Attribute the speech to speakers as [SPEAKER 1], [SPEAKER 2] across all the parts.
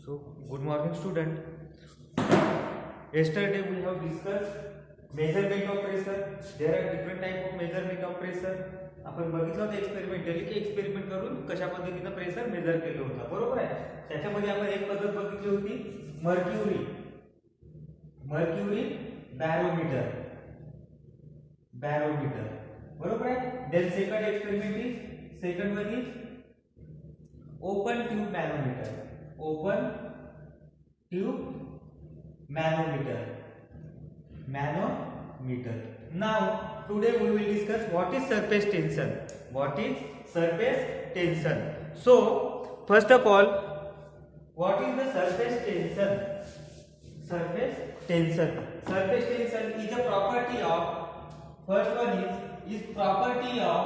[SPEAKER 1] So, good morning, student. Yesterday we have discussed measurement of pressure. There are different type of measurement of pressure. आपण बघितलं होतं experimentally की experiment करून कशा पद्धतीने प्रेशर मेजर केलं होतं, बरोबर आहे. त्याच्यामध्ये आपण एक पद्धत बघितली होती मर्क्युरी बॅरोमीटर, बरोबर आहे. Then second experiment is second one is open tube manometer. Now today we will discuss what is surface tension. So first of all, what is the surface tension is a property of, first one is property of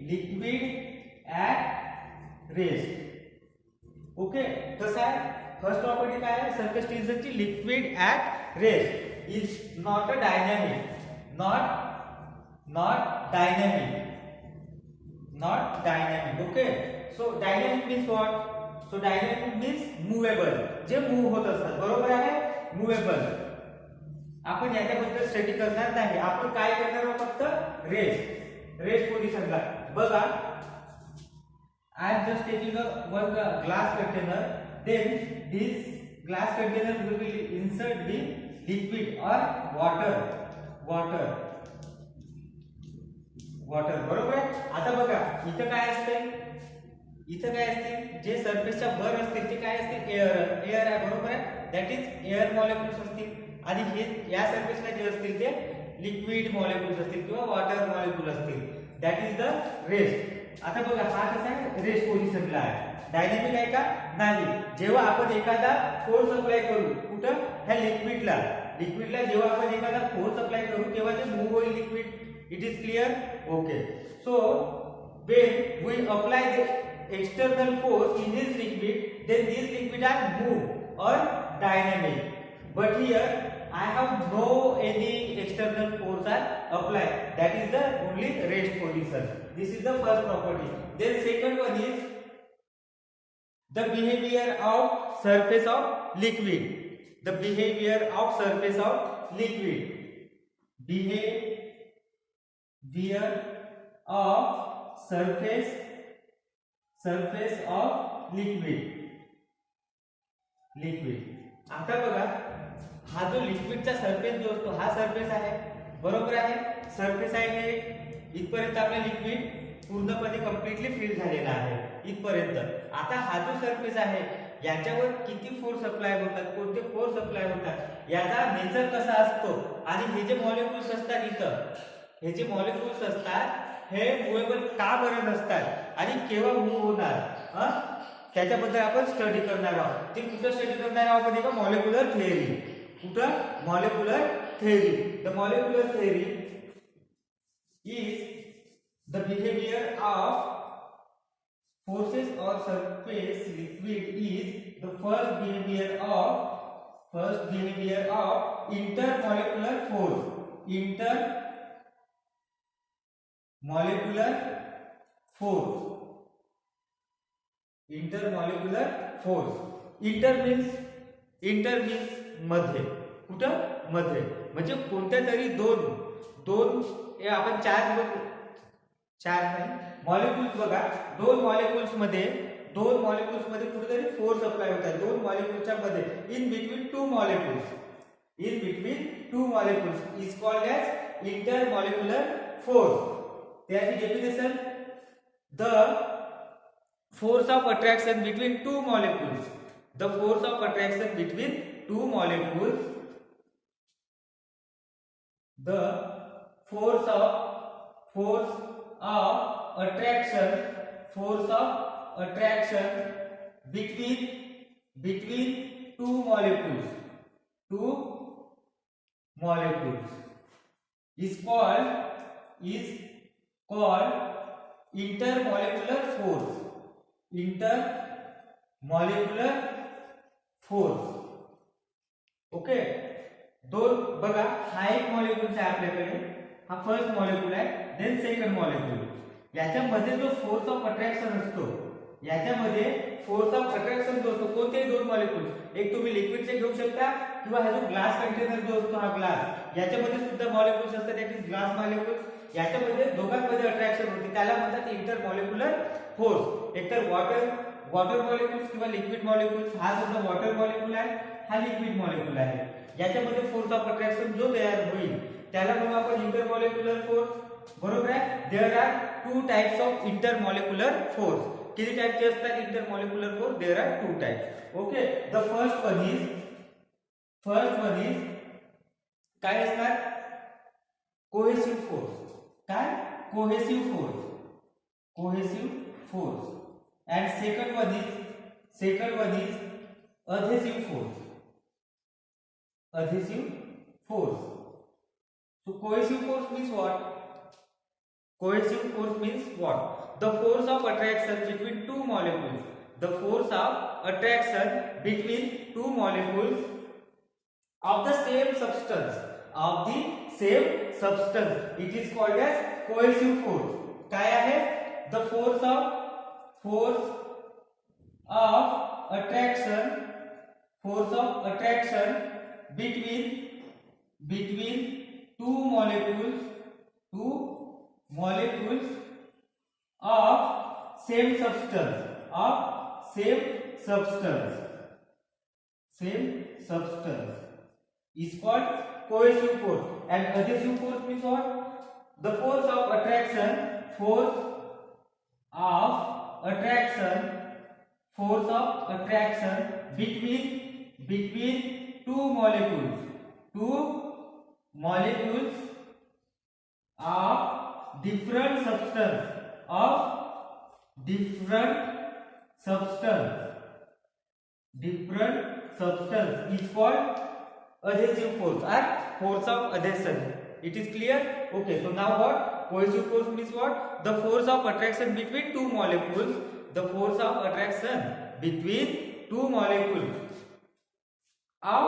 [SPEAKER 1] liquid at rest. Okay, कसं आहे first property काय आहे surface टेन्शनची? Liquid at rest is not dynamic. Okay, so dynamic means what? So dynamic means movable, जे move होत असतात, बरोबर आहे. मूवेबल आपण याच्याबद्दल स्टडी करणार नाही. आपण काय करणार आहोत? फक्त रेस्ट पोझिशनला बघा. I am just taking one glass container. Then this glass container will be insert the liquid or water. बरोबर आहे. आता बघा इथं काय असते? जे सरफेसच्या वर असतील ते काय असते? एअर आहे, बरोबर आहे. दॅट इज एअर मॉलिक्युल्स असतील. आणि हे या सरफेसला जे असतील ते लिक्विड मॉलिक्युल्स असतील किंवा वॉटर मॉलिक्युल असतील. That is the rest. आता बघा हा कसा आहे? रेस्ट पोझिशनला आहे. डायनॅमिक आहे का? नाही. जेव्हा आपण एखादा फोर्स अप्लाय करू, कुठं? ह्या लिक्विडला जेव्हा आपण एखादा फोर्स अप्लाय करू तेव्हा ते मूव्ह होईल liquid. It is clear? Okay. So when we apply the external force in this liquid, then this liquid are move और dynamic. But here I have no any external force are applied. That is the only rest position. This is the first property. Then second one is the behavior of surface of liquid. Behavior of surface of liquid. आता बघा हा जो लिक्विडचा surface जो असतो हा surface आहे, बरोबर आहे. सरफेस आहे हे इथपर्यंत आपला लिक्विड पूर्णपणे कंप्लीटली फिल झालेला आहे इथपर्यंत. आता हा जो सरफेस आहे याच्यावर किती फोर्स अप्लाय होतात, कोणते फोर्स अप्लाय होतात, याचा नेचर कसा असतो आणि हे जे मॉलिक्युल्स असतात इथं, हे जे मॉलिक्युल्स असतात हे मूवेबल का बरं नसतात आणि केव्हा मूव्ह होणार, त्याच्याबद्दल आपण स्टडी करणार आहोत. ते कुठं स्टडी करणार आहोत? आपण एका मॉलिक्युलर थिअरी. कुठं? Molecular theory. The molecular theory is the behaviour of forces or surface liquid is the first behavior of intermolecular force. Inter means मध्ये. कुठं? मध्ये म्हणजे कोणत्या तरी दोन हे आपण चार मॉलिक्युल्स बघा. दोन मॉलिक्युल्स मध्ये कुठेतरी फोर्स अप्लाय होत आहे. दोन मॉलिक्युल्सच्या मध्ये in between two molecules is called as intermolecular force. त्याची definition the force of attraction between two molecules. The force of attraction between two molecules. The force of attraction between two molecules is called intermolecular force. Okay. दोन बघा हा एक molecule आहे आपल्याकडे, हा first molecule आहे, then second molecule. याच्यामध्ये जो फोर्स ऑफ अट्रॅक्शन असतो, याच्यामध्ये फोर्स ऑफ अट्रॅक्शन जो असतो कोणतेही दोन मॉलिक्युल्स, एक तुम्ही लिक्विडचे घेऊ शकता किंवा हा जो ग्लास कंटेनर जो असतो हा ग्लास, याच्यामध्ये सुद्धा मॉलिक्युल्स असतात, दॅट इज ग्लास मॉलिक्युल्स. याच्यामध्ये दोघांमध्ये अट्रॅक्शन होते, त्याला म्हणतात इंटर मॉलिक्युलर फोर्स. एकतर वॉटर मॉलिक्युल्स किंवा लिक्विड मॉलिक्युल्स, हा सुद्धा वॉटर मॉलिक्युल आहे, हा लिक्विड मॉलिक्युल आहे. याच्यामध्ये फोर्स ऑफ अट्रॅक्शन जो तयार होईल त्याला म्हणू आपण इंटर मॉलिक्युलर फोर्स. बरोबर आहे. There are two types of inter molecular force. किती टाइपचे असतात inter molecular force? There are two types. Okay. The first one is काय असणार? Cohesive force. काय? Cohesive force. And second one is adhesive force. So cohesive force means what? Cohesive force means what? The force of attraction between two molecules. The force of attraction between two molecules of the same substance. It is called as cohesive force. काय आहे? The force of attraction between two molecules of same substance is called cohesive force. And adhesive force means what? The force of attraction between two molecules of different substance is called adhesive force or force of adhesion. It is clear? Okay, so now what? Cohesive force means what? The force of attraction between two molecules. The force of attraction between two molecules of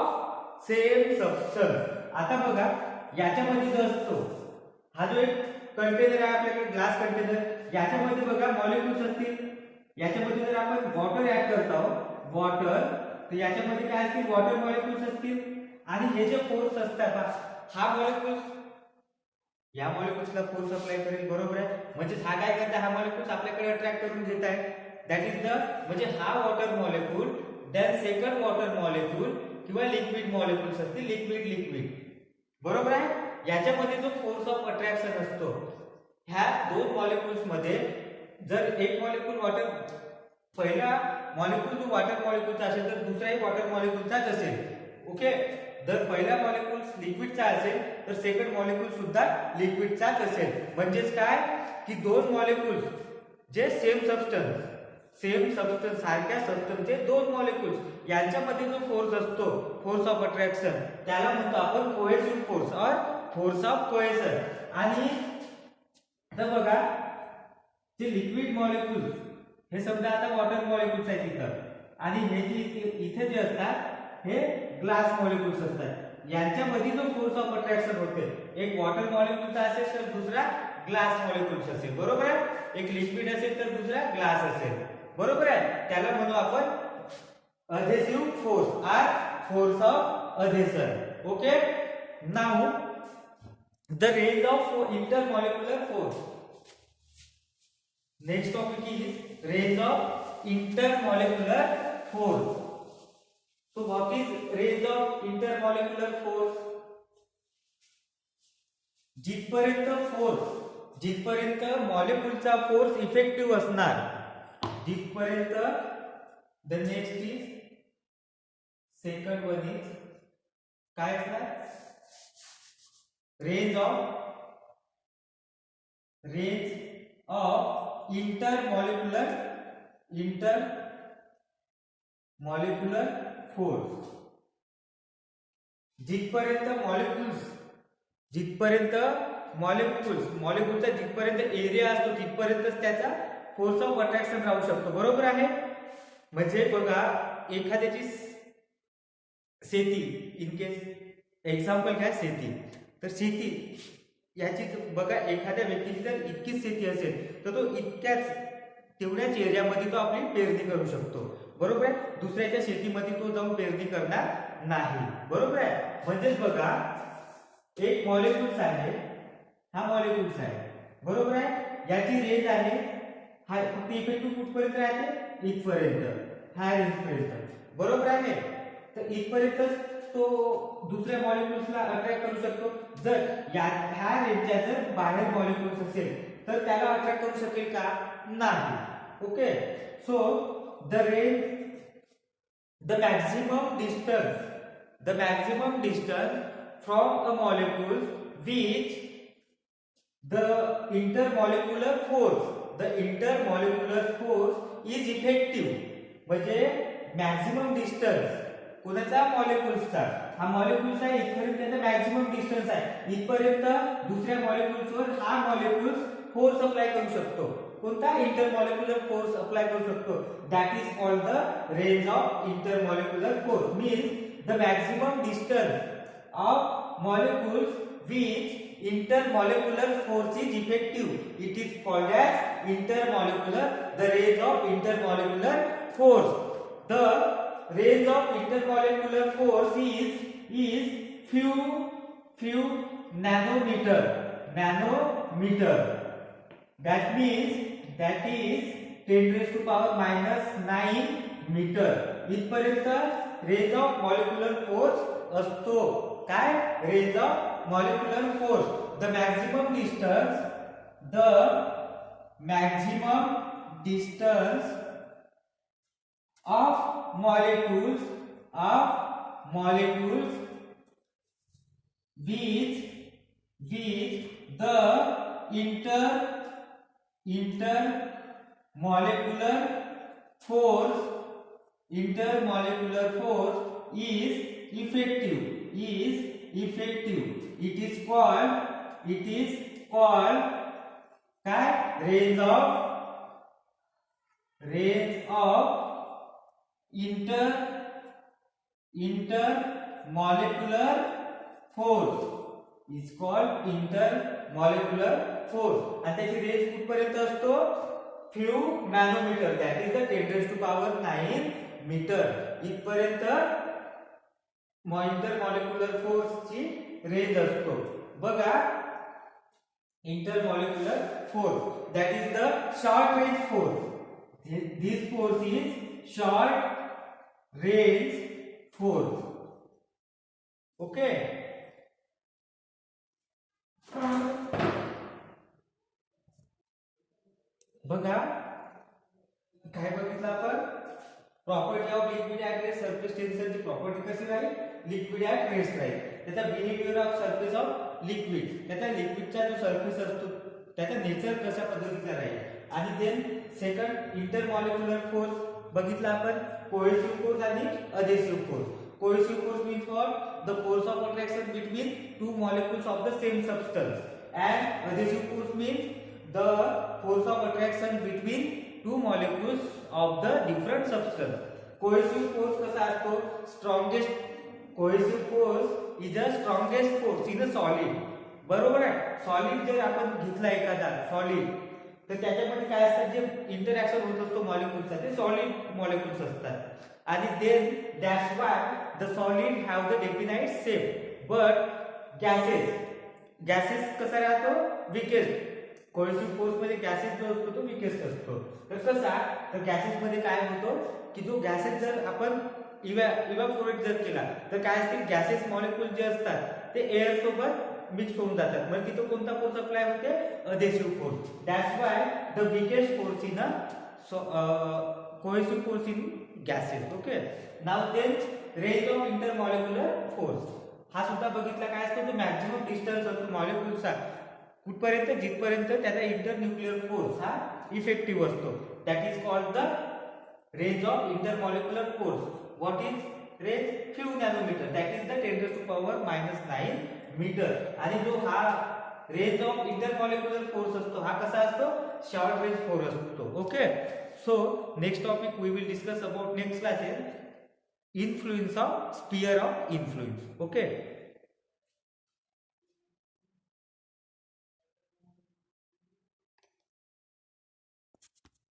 [SPEAKER 1] same substance. आता बघा याच्यामध्ये जो असतो, हा जो एक container आहे आपल्याकडे, ग्लास कंटेनर, याच्यामध्ये बघा मॉलिक्युल्स असतील. याच्यामध्ये जर आपण वॉटर ऍड करतो, वॉटर, तर याच्यामध्ये काय असतील? वॉटर मॉलिक्युल्स असतील. आणि हे जे फोर्स असतात, हा मॉलिक्युल्स या मॉलिक्युल्सला फोर्स अप्लाय करेल. बरोबर आहे. म्हणजे हा काय करता? हा मॉलिक्युल्स आपल्याकडे अट्रॅक्ट करून घेत आहे. दॅट इज द, म्हणजे हा water molecule, then second water molecule किंवा लिक्विड मॉलिक्युल्स असतील, लिक्विड. बरोबर आहे. याच्यामध्ये जो फोर्स ऑफ अट्रॅक्शन असतो, ह्या दोन मॉलिक्युल्स मध्ये जर एक मॉलिक्यूल वॉटर, पहिला मॉलिक्यूल जो वॉटर मॉलिक्यूलचा असेल तर दुसराही वॉटर मॉलिक्यूलचाच असेल. ओके. जर पहिला मॉलिक्यूल लिक्विडचा असेल तर सेकंड मॉलिक्यूल सुद्धा लिक्विडचाच असेल. म्हणजेच काय की दोन मॉलिक्यूल्स जे सेम सबस्टन्स सारख्या सबस्टन्सचे दोन मॉलिक्यूल्स यांच्यामध्ये जो फोर्स असतो, फोर्स ऑफ अट्रॅक्शन, त्याला म्हणतो आपण कोहेसिव्ह फोर्स और फोर्स ऑफ कोहेशन. आणि तर बघा जे लिक्विड मॉलिक्यूल्स, हे समजा आता वॉटर मॉलिक्यूल्स आहेत इथं, आणि हे जे इथे जे असतात हे ग्लास मॉलिक्युल्स असतात. यांच्यामध्ये जो फोर्स ऑफ अट्रॅक्शन होते, एक वॉटर मॉलिक्युलचा असेल तर दुसरा ग्लास मॉलिक्युल्स असेल. बरोबर आहे. एक लिक्विड असेल तर दुसरा ग्लास असेल. बरोबर आहे. त्याला म्हणू आपण adhesive force or force of adhesion. Okay. Now the range of intermolecular force. Next topic is range of intermolecular force. So what is range of intermolecular force? जिथपर्यंत मॉलिक्यूलचा फोर्स इफेक्टिव्ह असणार, जिथपर्यंत. The next is second one is काय असणार? Range of intermolecular force. जिथपर्यंत मॉलिक्युलचा जिथपर्यंत area असतो तिथपर्यंतच त्याचा force of attraction राहू शकतो. बरोबर आहे. म्हणजे बघा एखाद्याची शेती, इन केस एक्झाम्पल घ्या शेती, तर शेती याची बघा, एखाद्या व्यक्तीची जर इतकीच शेती असेल तर तो तेवढ्याच एरियामध्ये तो आपली पेरणी करू शकतो, बरोबर आहे. दुसऱ्याच्या शेतीमध्ये तो जाऊन पेरणी करणार नाही, बरोबर आहे. म्हणजेच बघा, एक मॉलिक्युल्स आहे, हा मॉलिक्युल्स आहे, बरोबर आहे. याची रेंज आहे, हा फक्त इफेक्टिव्ह कुठपर्यंत राहते, इथपर्यंत, हा रेंजपर्यंत, बरोबर आहे. तर इथपर्यंत तो दुसऱ्या मॉलिक्युल्सला अट्रॅक्ट करू शकतो. जर ह्या रेंजच्या जर बाहेर मॉलिक्युल्स असेल तर त्याला अट्रॅक्ट करू शकेल का, नाही. Okay, so the range, the maximum distance from a molecule which the intermolecular force is effective. म्हणजे मॅक्सिमम डिस्टन्स कोणाचा, मॉलिक्युल्सचा. हा मॉलिक्युल्स आहे, इथपर्यंत त्याचा मॅक्सिमम डिस्टन्स आहे, इथपर्यंत दुसऱ्या मॉलिक्युल्सवर हा मॉलिक्युल्स फोर्स अप्लाय करू शकतो. कोणता, इंटरमॉलिक्युलर फोर्स अप्लाय करू शकतो. That is called the range of intermolecular force. Means the maximum distance of molecules which intermolecular force is effective. It is called as intermolecular, the range of intermolecular force. The range of intermolecular force is few nanometer. That means that is 10 raised to power minus 9 meter. इथपर्यंत range of molecular force असतो. काय, range of molecular force. The maximum distance of molecules with the intermolecular force is effective. It is called काय, range of intermolecular force is called intermolecular force. आणि त्याची range कुठपर्यंत असतो, few nanometre, that is the 10 raised to power 9 metre. इथपर्यंत intermolecular force ची range असतो. बघा, intermolecular force, that is the short range force. This force is short range force. Okay, बघा काय बघितलं आपण, property of liquid at rest, surface टेन्शनची property कशी राहील, लिक्विड ॲट रेस्ट राहील. त्याचा behaviour of surface of liquid, त्याचा लिक्विडचा जो सरफेस असतो त्याचा नेचर कशा पद्धतीचा राहील. आणि देन सेकंड, इंटरमॉलिक्युलर फोर्स बघितला आपण, कोहेसिव्ह फोर्स आणि adhesive force. Cohesive force means what, the force of attraction between two molecules of the same substance. And adhesive force means the force of attraction between two molecules of the different substance. Cohesive force कसा असतो, strongest cohesive force is a strongest force in a solid. बरोबर आहे. Solid जर आपण घेतला एखादा solid, तर त्याच्यामध्ये काय असतात, जे इंटरॅक्शन होत असतो मॉलिक्युल्सचा, ते सॉलिड मॉलिक्युल्स असतात. आणि then that's why the solid have the definite shape. But gases कसा राहतो, विकेस्ट. कोहेसिव्ह फोर्स मध्ये गॅसेस जो असतो तो विकेस्ट असतो. तर कसा, तर गॅसेस मध्ये काय होतो की जो गॅसेस जर आपण इव्हॅपोरेट जर केला तर काय असते, गॅसेस मॉलिक्यूल जे असतात ते एअर सोबत मिक्स होऊन जातात. मग तिथे कोणता फोर्स अप्लाय होते, adhesive force. That's why the weakest force in cohesive force in gases. Okay, now then range of intermolecular force. हा सुद्धा बघितला काय असतो, जो मॅक्सिमम डिस्टन्स असतो मॉलिक्यूल्सचा कुठपर्यंत, जिथपर्यंत त्याचा इंटरन्यूक्लियर फोर्स हा इफेक्टिव्ह असतो. That is called the range of intermolecular force. What is range, few nanometre, that is the 10 raised to power minus 9 metre. आणि जो हा रेंज ऑफ इंटरमॉलिक्युलर फोर्स असतो हा कसा असतो, शॉर्ट रेंज फोर्स असतो. Okay, so next topic we will discuss about next classes, influence of sphere of influence. Okay.